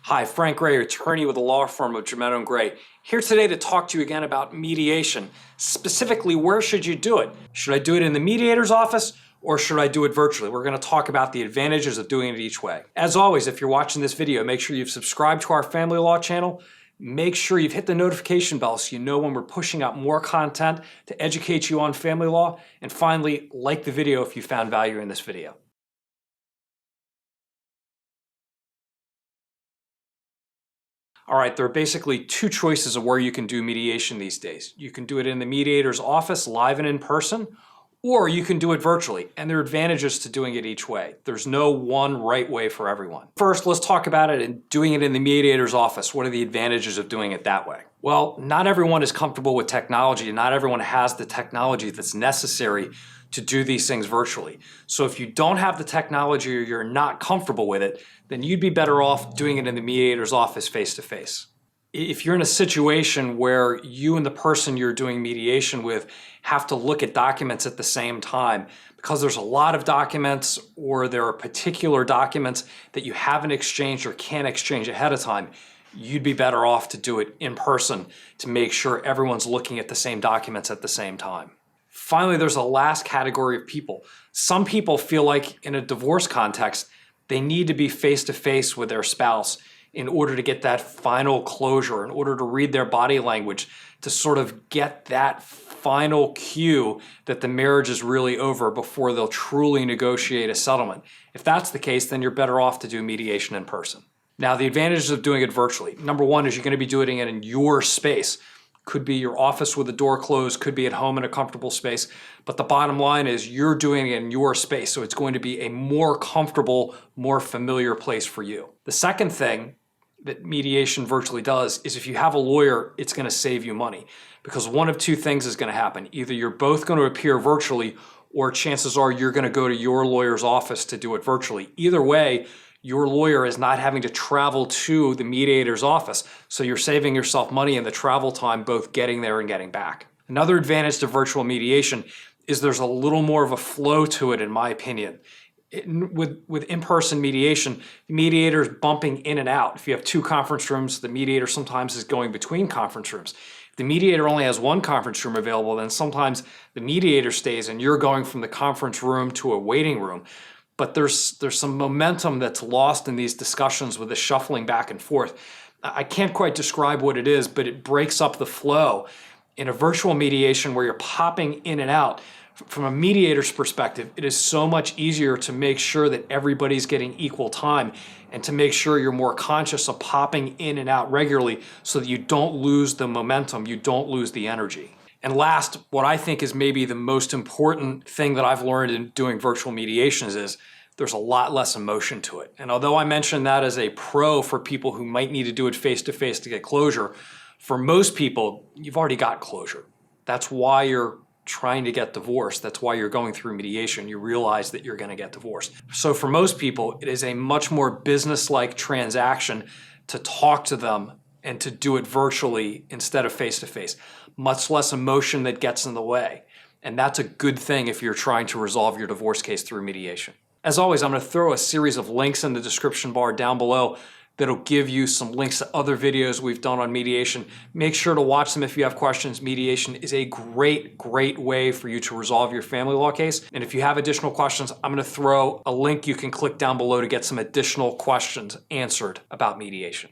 Hi, Frank Gray, attorney with the law firm of Gemetto & Gray, here today to talk to you again about mediation. Specifically, where should you do it? Should I do it in the mediator's office or should I do it virtually? We're going to talk about the advantages of doing it each way. As always, if you're watching this video, make sure you've subscribed to our family law channel. Make sure you've hit the notification bell so you know when we're pushing out more content to educate you on family law. And finally, like the video if you found value in this video. All right, there are basically two choices of where you can do mediation these days. You can do it in the mediator's office, live and in person, or you can do it virtually, and there are advantages to doing it each way. There's no one right way for everyone. First, let's talk about it and doing it in the mediator's office. What are the advantages of doing it that way? Well, not everyone is comfortable with technology, and not everyone has the technology that's necessary to do these things virtually. So if you don't have the technology or you're not comfortable with it, then you'd be better off doing it in the mediator's office face-to-face. If you're in a situation where you and the person you're doing mediation with have to look at documents at the same time, because there's a lot of documents or there are particular documents that you haven't exchanged or can't exchange ahead of time, you'd be better off to do it in person to make sure everyone's looking at the same documents at the same time. Finally, there's a last category of people. Some people feel like in a divorce context, they need to be face-to-face with their spouse in order to get that final closure, in order to read their body language, to sort of get that final cue that the marriage is really over before they'll truly negotiate a settlement. If that's the case, then you're better off to do mediation in person. Now, the advantages of doing it virtually. Number one is you're going to be doing it in your space. Could be your office with the door closed, could be at home in a comfortable space. But the bottom line is you're doing it in your space, so it's going to be a more comfortable, more familiar place for you. The second thing that mediation virtually does is if you have a lawyer, it's going to save you money. Because one of two things is going to happen. Either you're both going to appear virtually, or chances are you're going to go to your lawyer's office to do it virtually. Either way, your lawyer is not having to travel to the mediator's office, so you're saving yourself money in the travel time, both getting there and getting back. Another advantage to virtual mediation is there's a little more of a flow to it, in my opinion. With in-person mediation, the mediator is bumping in and out. If you have two conference rooms, the mediator sometimes is going between conference rooms. If the mediator only has one conference room available, then sometimes the mediator stays and you're going from the conference room to a waiting room. But there's some momentum that's lost in these discussions with the shuffling back and forth. I can't quite describe what it is, but it breaks up the flow. In a virtual mediation where you're popping in and out, from a mediator's perspective, it is so much easier to make sure that everybody's getting equal time and to make sure you're more conscious of popping in and out regularly so that you don't lose the momentum, you don't lose the energy. And last, what I think is maybe the most important thing that I've learned in doing virtual mediations is there's a lot less emotion to it. And although I mentioned that as a pro for people who might need to do it face-to-face to get closure, for most people, you've already got closure. That's why you're trying to get divorced. That's why you're going through mediation. You realize that you're going to get divorced. So for most people, it is a much more business-like transaction to talk to them and to do it virtually instead of face-to-face. Much less emotion that gets in the way. And that's a good thing if you're trying to resolve your divorce case through mediation. As always, I'm going to throw a series of links in the description bar down below that'll give you some links to other videos we've done on mediation. Make sure to watch them if you have questions. Mediation is a great way for you to resolve your family law case. And if you have additional questions, I'm going to throw a link you can click down below to get some additional questions answered about mediation.